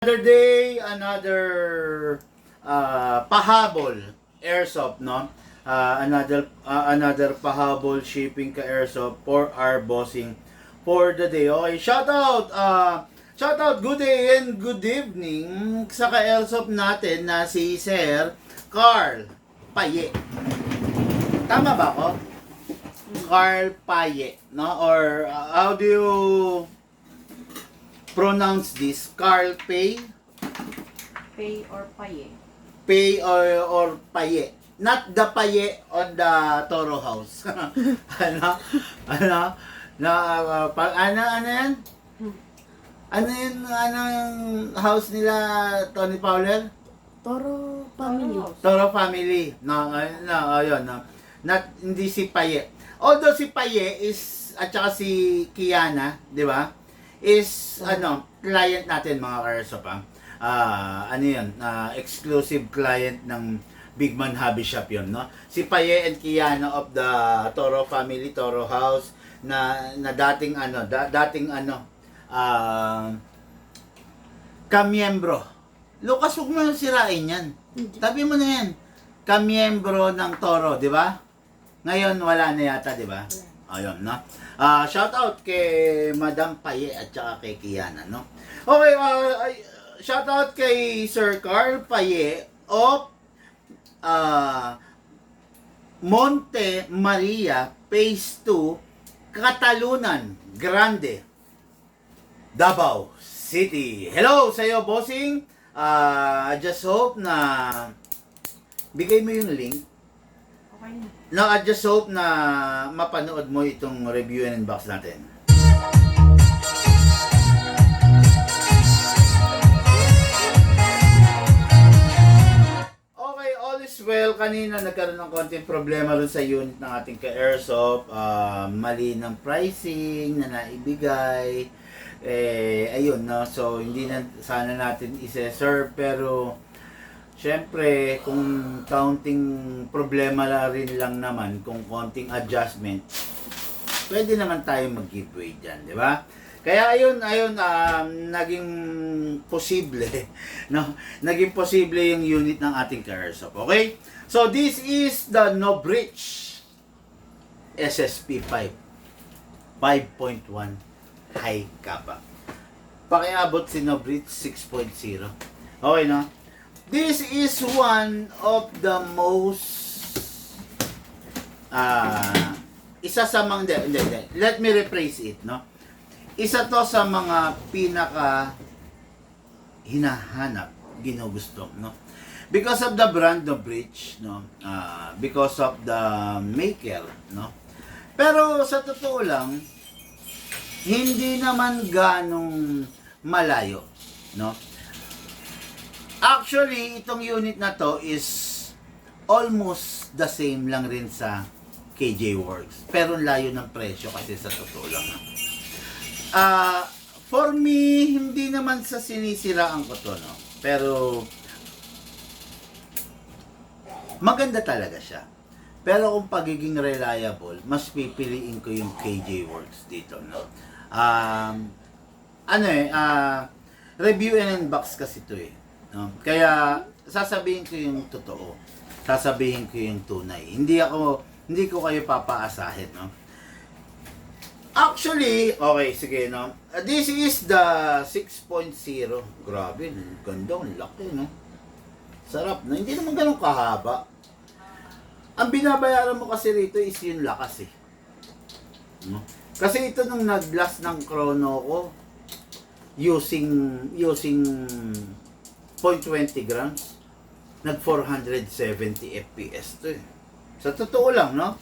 Another day, another pahabol airsoft, no? Another pahabol shipping ka airsoft for our bossing for the day. Okay, shout out, good day and good evening sa ka airsoft natin na si Sir Carl Paye. Tama ba ako? Carl Paye, no? Or how do you pronounce this? Carl Pay? Pay or paye? Pay or Paye. Not the Paye on the Toro House. ano? Ano? Ano yan? Ano yun? Anong house nila, Tony Fowler? Toro family. Toro Family. No, ayun. No. Not, hindi si Paye. Although si Paye is, at saka si Kiana, di ba? Is, client natin mga Karso pa. Exclusive client ng Big Man Hobby Shop yun, no? Si Paye and Kiana of the Toro Family, Toro House, na dating kamiyembro. Lucas, huwag mo nang sirain yan. Tabi mo na yan. Kamiyembro ng Toro, di ba? Ngayon, wala na yata, di ba? Ayun, no? Shout out kay Madam Paye at saka kay Kiana, no? Okay, shout out kay Sir Carl Paye of Monte Maria Phase 2, Catalunan Grande, Davao City. Hello sa iyo, bossing. I just hope na bigay mo yung link. Okay na. No, I just hope na mapanood mo itong review and unbox natin. Okay, all is well. Kanina nagkaroon ng konting problema rin sa unit ng ating ka-airsoft. Mali ng pricing na naibigay. Ayun, no? So, hindi na sana natin isa-serve, pero siyempre, kung counting problema na rin lang naman, kung konting adjustment, pwede naman tayo mag-giveaway dyan, di ba? Kaya ayun, naging posible, no? Naging posible yung unit ng ating ka-airsoft, okay? So, this is the No Breach SSP5 5.1 high kappa. Pakiabot si No Breach 6.0. Okay, no? This is one of the most isa sa mga hindi. Let me rephrase it, no? Isa to sa mga pinaka hinahanap, ginugusto, no? Because of the brand of Breach, no? Because of the maker, no? Pero sa totoo lang, hindi naman ganong malayo, no? Actually, itong unit na to is almost the same lang rin sa KJ Works. Pero layo ng presyo kasi sa totoo lang. For me, hindi naman sa sinisiraan ko to, no? Pero maganda talaga siya. Pero kung pagiging reliable, mas pipiliin ko yung KJ Works dito, no? Review and unbox kasi to eh. No? Kaya sasabihin ko yung totoo. Sasabihin ko yung tunay. Hindi ko kayo papaasahin, no? Actually, okay, sige, no. This is the 6.0. Grabe, ganda, ang laki, no. Sarap, no. Hindi naman ganun kahaba. Ang binabayaran mo kasi rito is yung lakas, eh. No? Kasi ito nung nag-blast ng chrono ko using 0.20 grams, nag 470 FPS to eh. Sa totoo lang, no?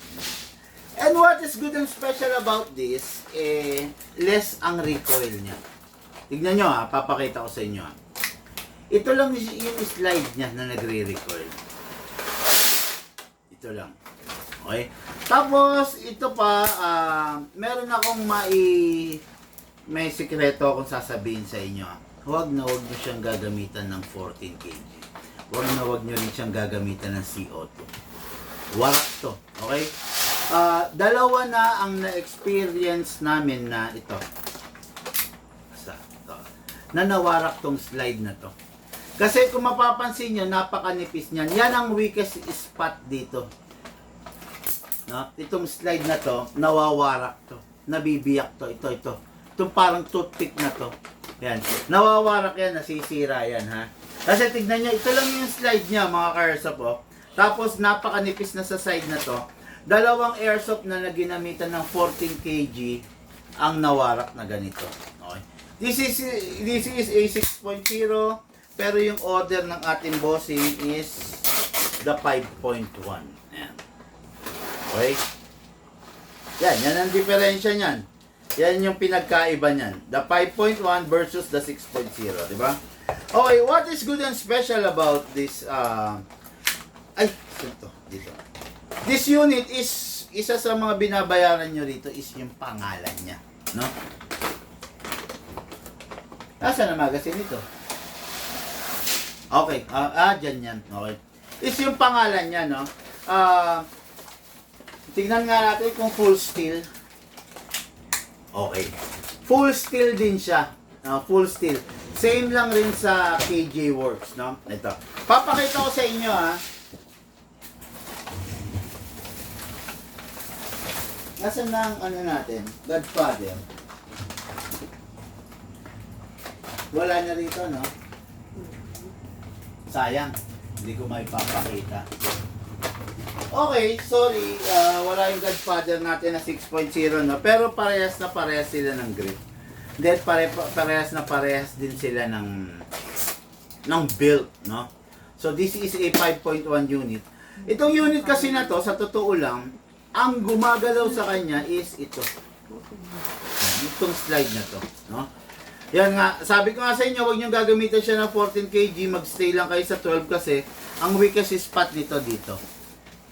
And what is good and special about this, less ang recoil niya. Tignan nyo ha, papakita ko sa inyo ha. Ito lang yung slide niya na nagre-recoil. Ito lang. Okay? Tapos, ito pa, meron akong may sikreto akong sasabihin sa inyo ha. Huwag nyo siyang gagamitan ng 14 kg. Huwag nyo rin siyang gagamitan ng CO2. Warak to. Okay? Dalawa na ang na-experience namin na ito. na nawarak tong slide na to. Kasi kung mapapansin nyo, napakanipis niyan. Yan ang weakest spot dito. No? Itong slide na to, nawawarak to. Nabibiyak to. Ito. Itong parang toothpick na to. Yan. Nawawarak yan, nasisira yan, ha. Kasi tignan nyo, ito lang yung slide niya, mga ka-airsoft, oh. Tapos, napakanipis na sa side na to. Dalawang airsoft na ginamitan ng 14 kg ang nawarak na ganito. Okay. This is a 6.0. Pero yung order ng ating bossing is the 5.1. Ayan. Okay? Yan ang diferensya niyan. Yan yung pinagkaiba niyan. The 5.1 versus the 6.0, di ba? Okay, what is good and special about this dito. This unit is isa sa mga binabayaran nyo rito is yung pangalan niya, no? Nasaan ang magazine nito? Okay, dyan yan. Okay. Is yung pangalan niya, no? Tingnan nga natin kung full steel. Okay. Full steel din siya. Full steel. Same lang rin sa KJ Works, no? Ito. Papakita ko sa inyo, ha. Nasaan na ang ano natin? Godfather. Wala na rito, no? Sayang, hindi ko may papakita. Okay, sorry, wala yung Godfather natin na 6.0, no? Pero parehas na parehas sila ng grip. Then parehas na parehas din sila ng build, no? So this is a 5.1 unit. Itong unit kasi na to, sa totoo lang, ang gumagalaw sa kanya is ito. Itong slide na to, no? Yan nga, sabi ko nga sa inyo, huwag nyo gagamitan siya ng 14 kg, magstay lang kayo sa 12 kasi ang weakest spot nito dito.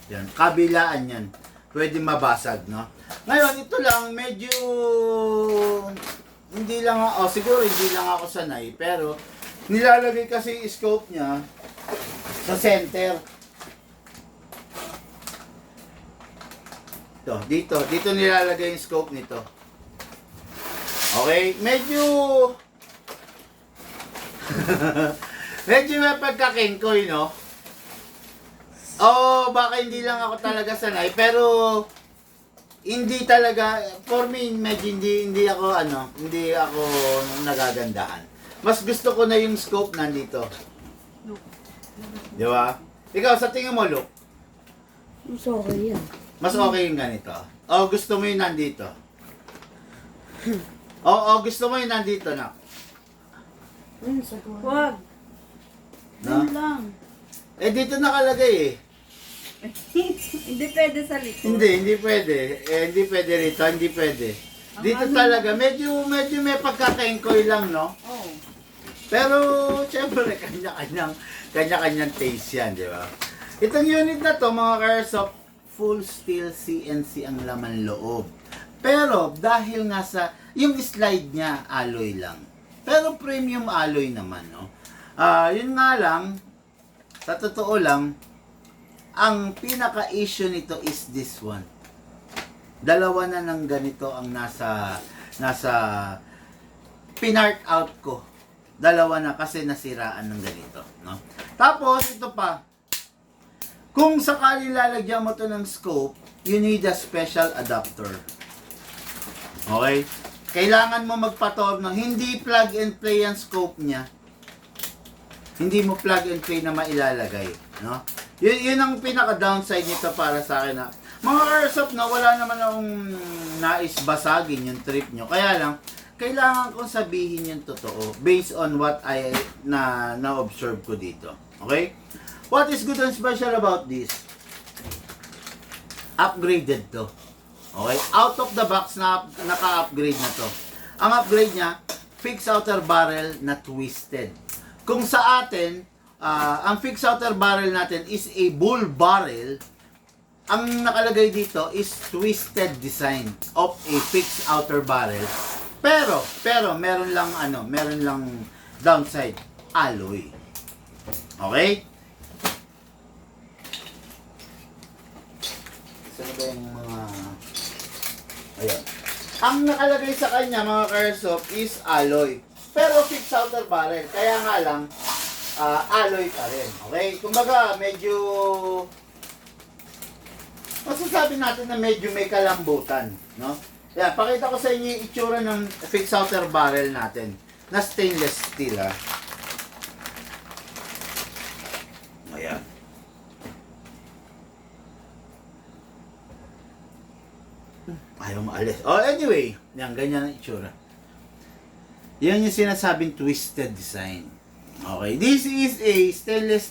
Yan, kabilaan yan. Pwede mabasag, no? Ngayon, ito lang, medyo hindi lang ako, siguro hindi lang ako sanay, pero nilalagay kasi yung scope niya sa center. Dito nilalagay yung scope nito. Okay, medyo may pagkakengkoy, no? Baka hindi lang ako talaga sanay, pero hindi talaga, for me, medyo hindi ako nagagandahan. Mas gusto ko na yung scope nandito. Di ba? Ikaw, sa tingin mo, Luke? Mas okay yan. Mas okay yung ganito. Gusto mo yung nandito? Gusto mo yung nandito na? Wag. No? Yun lang. Dito nakalagay eh. Hindi pwede sa likod. Hindi pwede. Hindi pwede rito, hindi pwede. Dito talaga, medyo may pagkakaingkoy lang, no? Oh. Pero, syempre, kanya-kanyang taste yan, di ba? Itong unit na to, mga ka-airsoft, full steel CNC ang laman loob. Pero, dahil nga sa, yung slide niya, alloy lang. Pero premium alloy naman, no? Yun nga lang, sa totoo lang, ang pinaka-issue nito is this one. Dalawa na ng ganito ang nasa pinart out ko. Dalawa na kasi nasiraan ng ganito, no? Tapos, ito pa. Kung sakali lalagyan mo to ng scope, you need a special adapter. Okay? Kailangan mo magpa-torno. Hindi plug and play ang scope niya. Hindi mo plug and play na mailalagay, no? Yun ang pinaka-downside nito para sa akin na mga airsoft na wala naman akong nais basagin yung trip nyo. Kaya lang, kailangan kong sabihin yung totoo based on what I na-observe ko dito. Okay? What is good and special about this? Upgraded to. Okay? Out of the box na naka-upgrade na to. Ang upgrade niya, fixed outer barrel na twisted. Kung sa atin, ang fixed outer barrel natin is a bull barrel, ang nakalagay dito is twisted design of a fixed outer barrel. Pero meron lang downside, alloy. Okay? Saan ba yung mga... Ayan. Ang nakalagay sa kanya, mga ka-airsoft, is alloy. Pero fixed outer barrel. Kaya nga lang, alloy pa rin. Okay? Kumbaga, medyo masasabi natin na medyo may kalambutan, no? Yan, pakita ko sa inyo yung itsura ng fixed outer barrel natin na stainless steel, ha. Ayan. Ayaw maalis. Oh, anyway, yan, ganyan ang itsura. Yan yung sinasabing twisted design. Okay, this is a stainless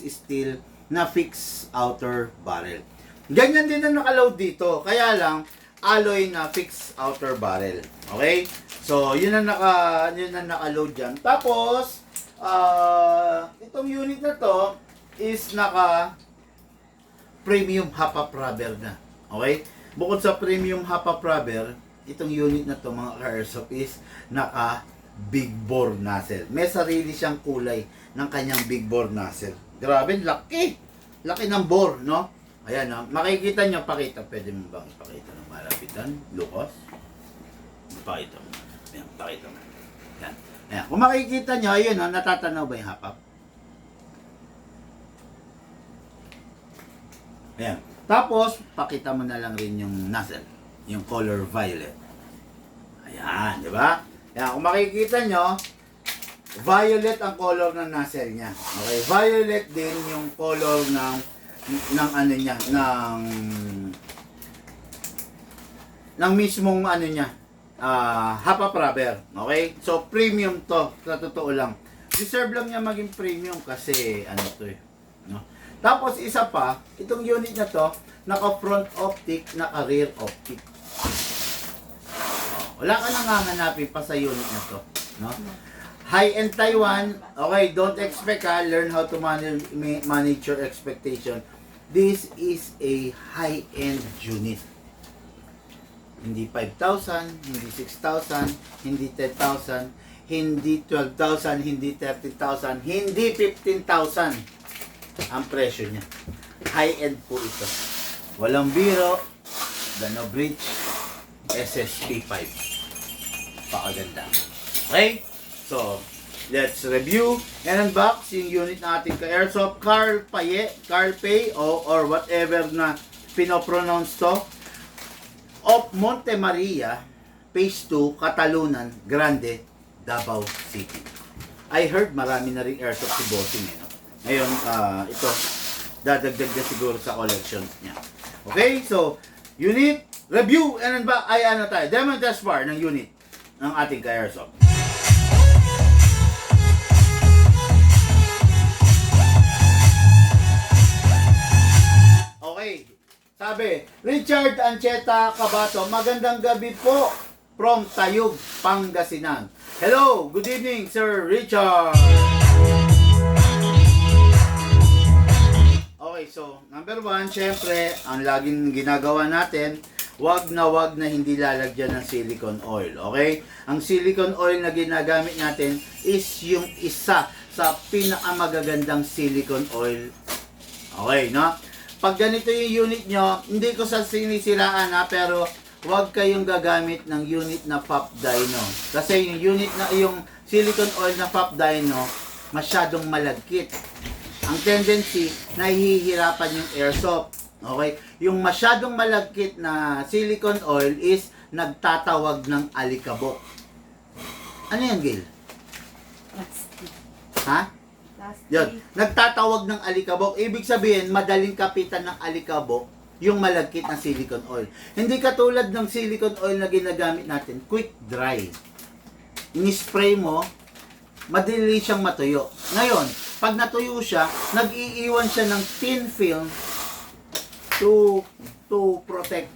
steel na fixed outer barrel. Ganyan din ang nakaload dito. Kaya lang, alloy na fixed outer barrel. Okay? So, yun ang naka-load dyan. Tapos, itong unit na to is naka premium half-up rubber na. Okay? Bukod sa premium half-up rubber, itong unit na to, mga ka-airsoft, is naka big bore nozzle. May sarili siyang kulay ng kanyang big bore nozzle. Grabe, laki! Laki ng bore, no? Ayan, no? Makikita nyo, pakita. Pwede mo bang ipakita ng malapitan? Lucas? Pakita mo. Ayan, pakita mo. Ayan. Ayan. Kung makikita nyo, ayun, no? Natatanaw ba yung hapap? Ayan. Tapos, pakita mo na lang rin yung nozzle. Yung color violet. Ayan, di ba? Ayan, kung makikita nyo, violet ang color ng nozzle niya. Okay, violet din yung color ng ano niya, ng mismong ano niya, half-up rubber. Okay? So, premium to, sa totoo lang. Deserve lang niya maging premium kasi, ano to eh. No? Tapos, isa pa, itong unit na to, naka-front optic, naka-rear optic. Wala ka nang hahanapin pa sa unit na to. No? High-end Taiwan, okay, don't expect learn how to manage your expectation. This is a high-end unit. Hindi 5,000, hindi 6,000, hindi 10,000, hindi 12,000, hindi 30,000, hindi 15,000 ang presyo niya. High-end po ito. Walang biro, Dano Bridge, SSP5. Pakaganda. Okay? So, let's review and unbox yung unit na ating ka-airsoft Carl Pay or whatever na pinopronounce to, of Monte Maria, Phase 2, Catalunan, Grande, Davao City. I heard marami na rin airsoft si Bossing eh, no? Ngayon, ito, dadagdag na siguro sa collection niya. Okay, so, unit, review, and unbox, demo and test bar ng unit ng ating ka-airsoft. Okay. Sabi, Richard Ancheta Cabato, magandang gabi po from Tayug, Pangasinan. Hello, good evening, Sir Richard. Okay, so, number 1, syempre, ang laging ginagawa natin, wag na hindi lalagyan ng silicone oil. Okay? Ang silicone oil na ginagamit natin is yung isa sa pinakamagagandang silicone oil. Okay, no? Pag ganito yung unit nyo, hindi ko sa sinisiraan ha, pero huwag kayong gagamit ng unit na pop dyno. Kasi yung silicone oil na pop dyno, masyadong malagkit. Ang tendency, nahihirapan yung airsoft. Okay? Yung masyadong malagkit na silicone oil is nagtatawag ng alikabok. Ano yan, Gil? Plastic. Ha? Plastic. Yun, nagtatawag ng alikabok. Ibig sabihin, madaling kapitan ng alikabok yung malagkit na silicone oil. Hindi katulad ng silicone oil na ginagamit natin, quick dry. Ini-spray mo, madali siyang matuyo. Ngayon, pag natuyo siya, nag-iiwan siya ng thin film to protect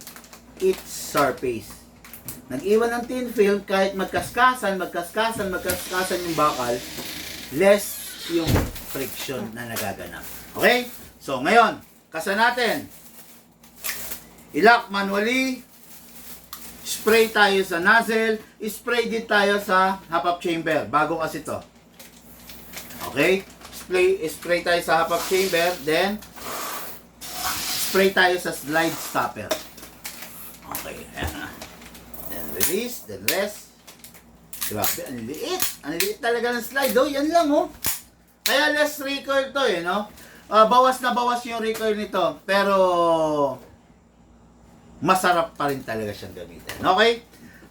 its surface. Nag-iwan ng thin film kahit magkaskasan yung bakal, less yung friction na nagaganap. Okay? So, ngayon, kasa natin. I-lock manually. Spray tayo sa nozzle. Spray din tayo sa half-up chamber. Bago kasi to. Okay? Spray tayo sa half-up chamber. Then, spray tayo sa slide stopper. Okay. Ayan na. Then, release. Then, rest. Grabe, ang liit. Ang liit talaga ng slide, oh. Yan lang, oh. Kaya less recoil to, eh, no? Bawas na bawas yung recoil nito. Pero, masarap pa rin talaga siyang gamitin. Okay?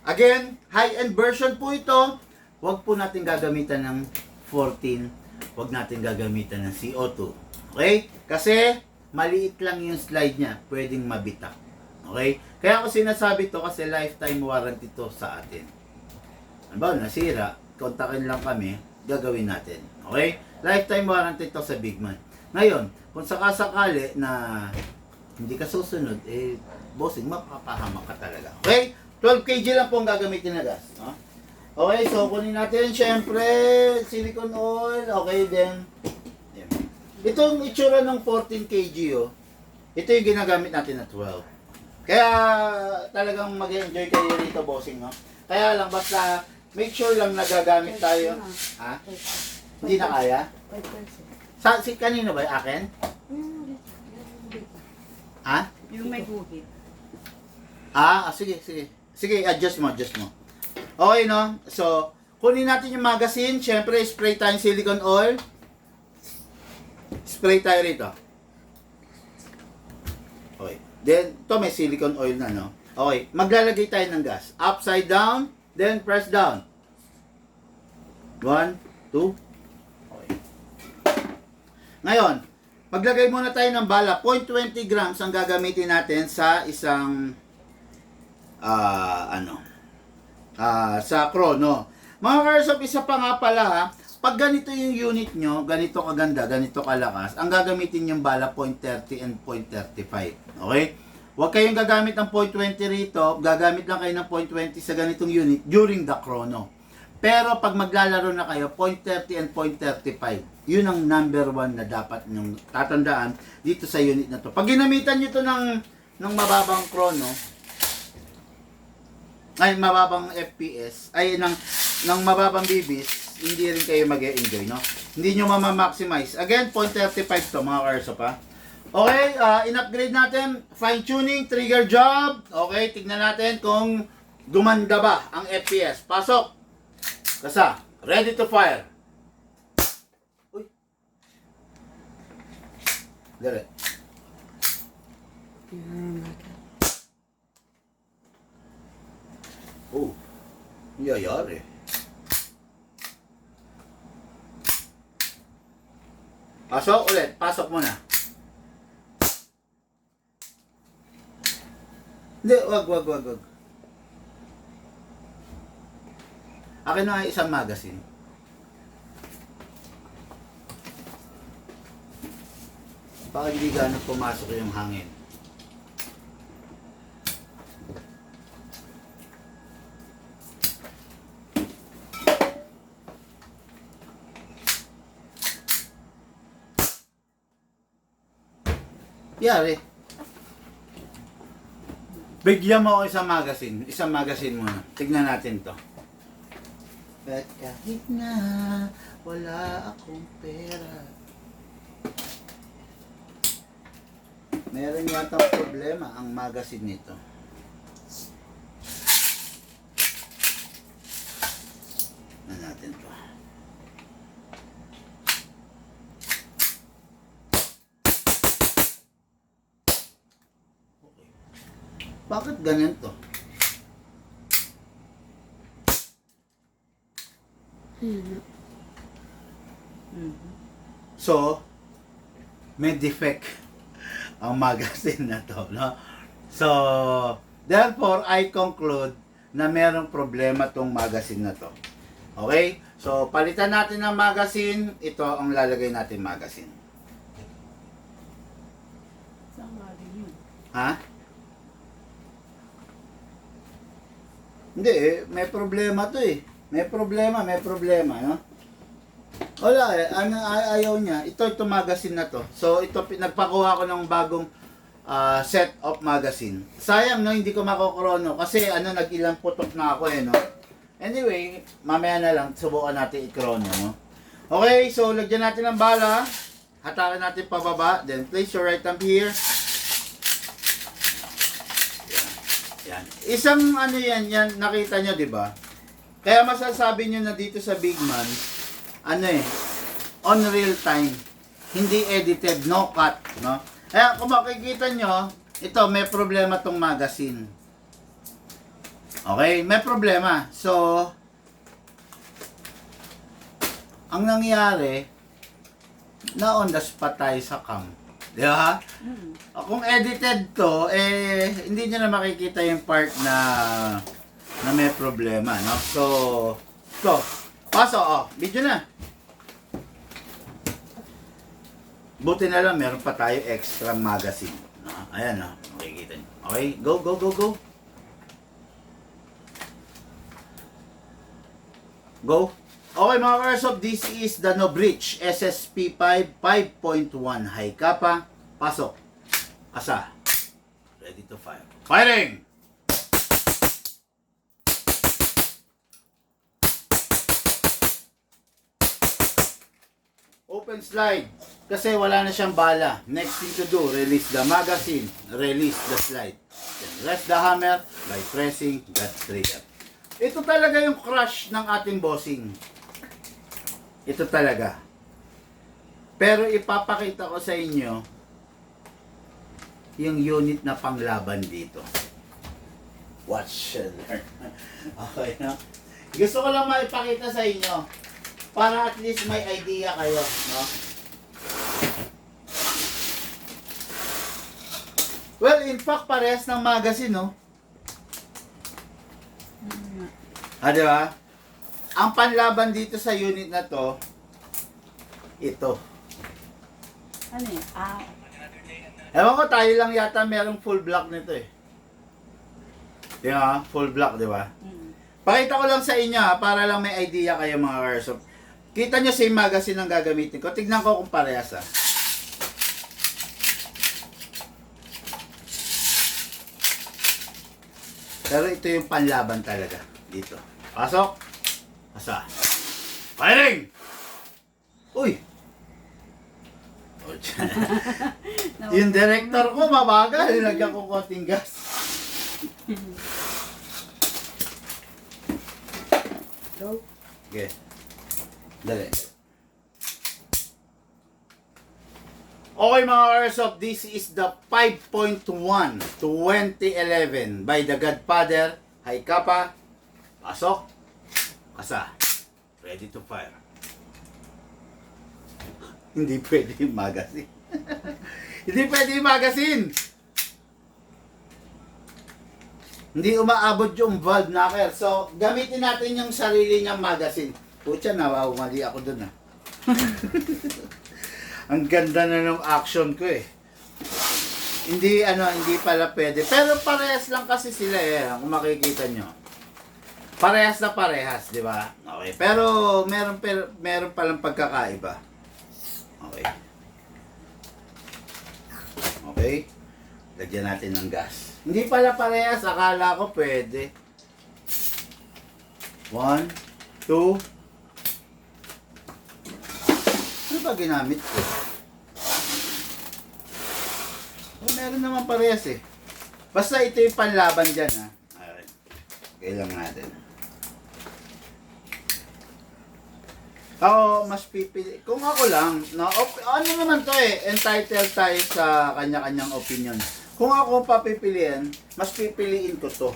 Again, high-end version po ito. Huwag po natin gagamitan ng 14. Huwag natin gagamitan ng CO2. Okay? Kasi, maliit lang yung slide niya. Pwedeng mabitak. Okay? Kaya ako sinasabi to kasi lifetime warranty to sa atin. Ano, nasira, kontakin lang kami, gagawin natin. Okay? Lifetime warranty to sa Bigman. Ngayon, kung sakasakali na hindi ka susunod, bossing, mapapahamak ka talaga. Okay? 12 kg lang po ang gagamitin na gas. No? Okay, so kunin natin, syempre, silicone oil. Okay, then, yan. Itong itsura ng 14 kg, oh, ito yung ginagamit natin na 12. Kaya talagang mag-enjoy kayo rito, bossing, no? Kaya lang, basta make sure lang nagagamit tayo. Ha? Hindi na kaya? 5%. Si kanino ba? Akin? Ha? Yung may guhit. Sige, sige. Sige, adjust mo. Okay, no? So, kunin natin yung magazine. Siyempre, spray tayong silicone oil. Spray tayo rito. Okay. Then, to may silicone oil na, no? Okay. Maglalagay tayo ng gas. Upside down, then press down. 1, 2. Okay. Ngayon, maglagay muna tayo ng bala. 0.20 grams ang gagamitin natin sa isang sa chrono. Mga Carsof, isa pa nga pala, ha, pag ganito yung unit nyo, ganito kaganda, ganito kalakas, ang gagamitin yung bala 0.30 and 0.35. Okay? Huwag kayong gagamit ng 0.20 rito, gagamit lang kayo ng 0.20 sa ganitong unit during the chrono. Pero pag maglalaro na kayo, 0.30 and 0.35. Yun ang number 1 na dapat nyong tatandaan dito sa unit na to. Pag ginamitan nyo to ng mababang chrono, ay mababang FPS, ay ng mababang bibis, hindi rin kayo mag-enjoy, no? Hindi nyo mamamaximize. Again, 0.35 to, mga Carsof, ha? Okay, in-upgrade natin, fine-tuning, trigger job. Okay, tignan natin kung gumanda ba ang FPS. Pasok! Kasa, ready to fire. Uy. Dire. Oh, nangyayari. Pasok ulit. Pasok muna. Hindi, wag. Akin na ay isang magazine. Baka hindi gano'n pumasok yung hangin. Yari. Bigyan mo ako isang magazine. Isang magazine muna. Tignan natin to. But kahit na wala akong pera, meron yata problema ang magazine nito. Na natin to. Okay. Bakit ganyan to? So, may defect ang magazine na to, no? So, therefore, I conclude na merong problema tong magazine na to. Okay? So, palitan natin ng magazine. Ito ang lalagay natin magazine. Saan galing yun? Ha? Hindi may problema to eh. May problema, no? Wala ayaw niya. Ito magazine na to. So, ito, nagpakuha ko ng bagong set of magazine. Sayang, no? Hindi ko makokrono. Kasi, nag-ilang putok na ako, no? Anyway, mamaya na lang, subukan natin i-chrono, no? Okay, so, lagyan natin ng bala. Hatakin natin pababa. Then, place your right thumb here. Yan. Isang, yan, nakita nyo, di ba? Kaya masasabi nyo na dito sa Big Man, on real time. Hindi edited, no cut, no? Kaya kung makikita nyo, ito, may problema tong magazine. Okay, may problema. So, ang nangyari, na on the spot tayo sa cam. Di ba? Kung edited to, hindi nyo na makikita yung part na may problema, no? So, paso, video na. Buti na lang, meron pa tayo extra magazine. Ayan, makikita nyo. Okay, go, go, go, go. Go. Okay mga Airsoft, this is the Nobrich SSP5 5.1 high kappa. Pasok. Asa. Ready to fire. Firing! Open slide. Kasi wala na siyang bala. Next thing to do, release the magazine. Release the slide. Then rest the hammer by pressing that trigger. Ito talaga yung crush ng ating bossing. Ito talaga. Pero ipapakita ko sa inyo yung unit na panglaban dito. Watch and learn. Okay, no? Gusto ko lang maipakita sa inyo para at least may idea kayo, no? Well, in fact, parehas ng magazine, no? Di ba? Ang panlaban dito sa unit na to, ito. Ano eh? Ewan ko, tayo lang yata merong full block nito eh. Di ba? Full block, di ba? Pakita ko lang sa inyo para lang may idea kayo mga Airsoft. Kita nyo same magazine ang gagamitin ko. Tignan ko kung parehas ah. Pero ito yung panlaban talaga. Dito. Pasok. Asa. Firing! Uy! Yung director ko mabagal. Lagyan ko konting gas. Go. Okay. Dali. Okay mga Airsoft, this is the 5.1 2011 by the Godfather High Kappa. Pasok. Asa. Ready to fire. Hindi pwede yung magazine. Hindi pwede yung magazine. Hindi umaabot yung valve knuckle. So, gamitin natin yung sarili niyang magazine. Pucha, mali ako dun ah. Ang ganda na ng action ko eh. Hindi pala pwede. Pero parehas lang kasi sila eh, kung makikita nyo. Parehas na parehas, di ba? Okay. Pero meron palang pagkakaiba. Okay. Okay. Lagyan natin ng gas. Hindi pala parehas, akala ko pwede. 1, 2. Ano ba ginamit ko? Oh, meron naman parehas eh. Basta ito yung panlaban dyan ha. Alright. Okay lang natin. Ako, mas pipili. Kung ako lang, ano naman to eh, entitled tayo sa kanya-kanyang opinion. Kung ako papipiliin, mas pipiliin ko to.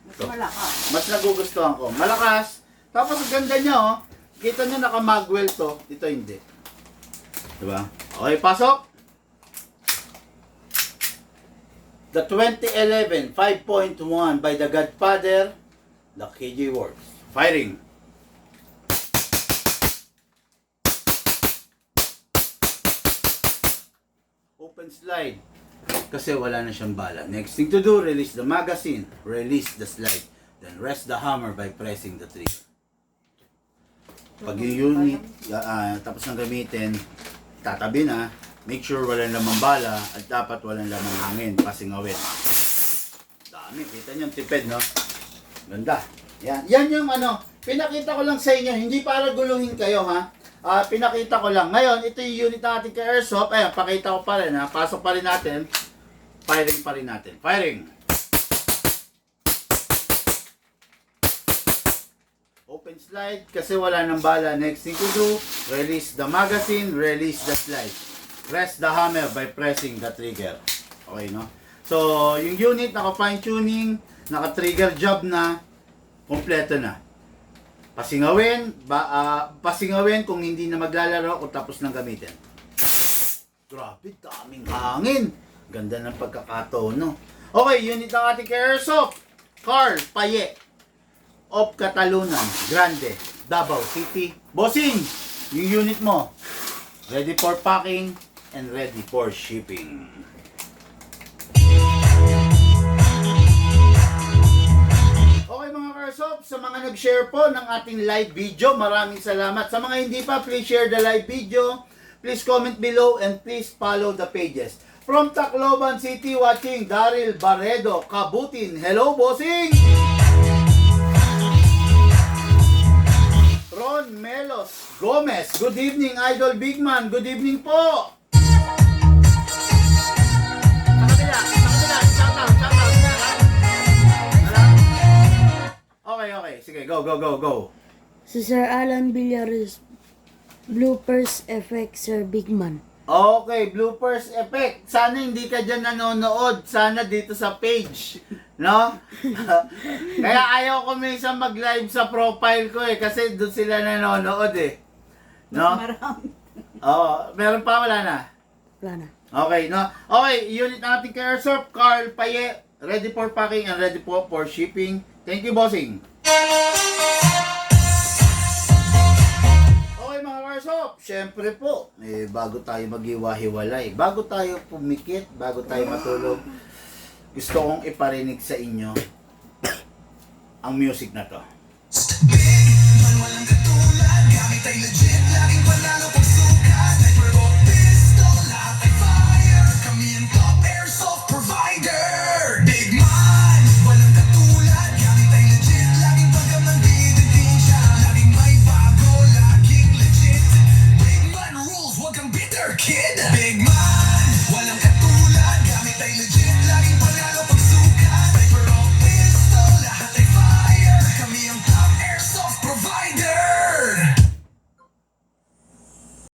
Mas malakas. Mas nagugustuhan ko. Malakas. Tapos ang ganda niya oh. Kita nyo naka-magwell to. Ito hindi. Diba? Okay, pasok. The 2011 5.1 by the Godfather, the KJ Works. Firing. Open slide. Kasi wala na siyang bala. Next thing to do, release the magazine. Release the slide. Then rest the hammer by pressing the trigger. Pag yung unit, tapos nang gamitin, tatabi na, make sure walang lamang bala at dapat walang lamang hangin, pasingawin. Dami, kita nyo, tipid, no? Ganda. Yan yung pinakita ko lang sa inyo, hindi para guluhin kayo, ha? Pinakita ko lang. Ngayon, ito yung unit natin kay Airsoft. Ayan, pakita ko pa rin, ha? Pasok pa rin natin. Firing pa rin natin. Firing! slide kasi wala nang bala. Next thing to do, release the magazine, release the slide. Press the hammer by pressing the trigger. Okay, no? So, yung unit, naka-fine tuning, naka-trigger job na, kompleto na. Pasingawin kung hindi na maglalaro o tapos nang gamitin. Grabe, daming hangin. Ganda ng pagkakatono. Okay, unit ng ating Airsoft. Carl Paye of Catalunan, Grande, Davao City. Bossing, yung unit mo. Ready for packing and ready for shipping. Okay mga Airsoft, sa mga nag-share po ng ating live video, maraming salamat. Sa mga hindi pa, please share the live video. Please comment below and please follow the pages. From Tacloban City watching, Daryl Barredo, Kabutin. Hello, bossing! Ron Melos Gomez. Good evening, Idol Bigman. Good evening po. Sa kabila. Shout out. Okay. Sige, go. Si Sir Alan Villares, bloopers effect, Sir Bigman. Okay, bloopers effect. Sana hindi ka dyan nanonood. Sana dito sa page. No? Kaya ayaw ko minsan mag-live sa profile ko kasi doon sila nanonood No? Marami. Oo, meron pa, wala na. Wala na. Okay, no? Okay, unit natin kay Airsoft, Carl Paye, ready for packing and ready for shipping. Thank you, bossing. Okay, mga Airsoft, syempre po, bago tayo maghiwa-hiwalay, bago tayo pumikit, bago tayo matulog, gusto kong iparinig sa inyo ang music na to.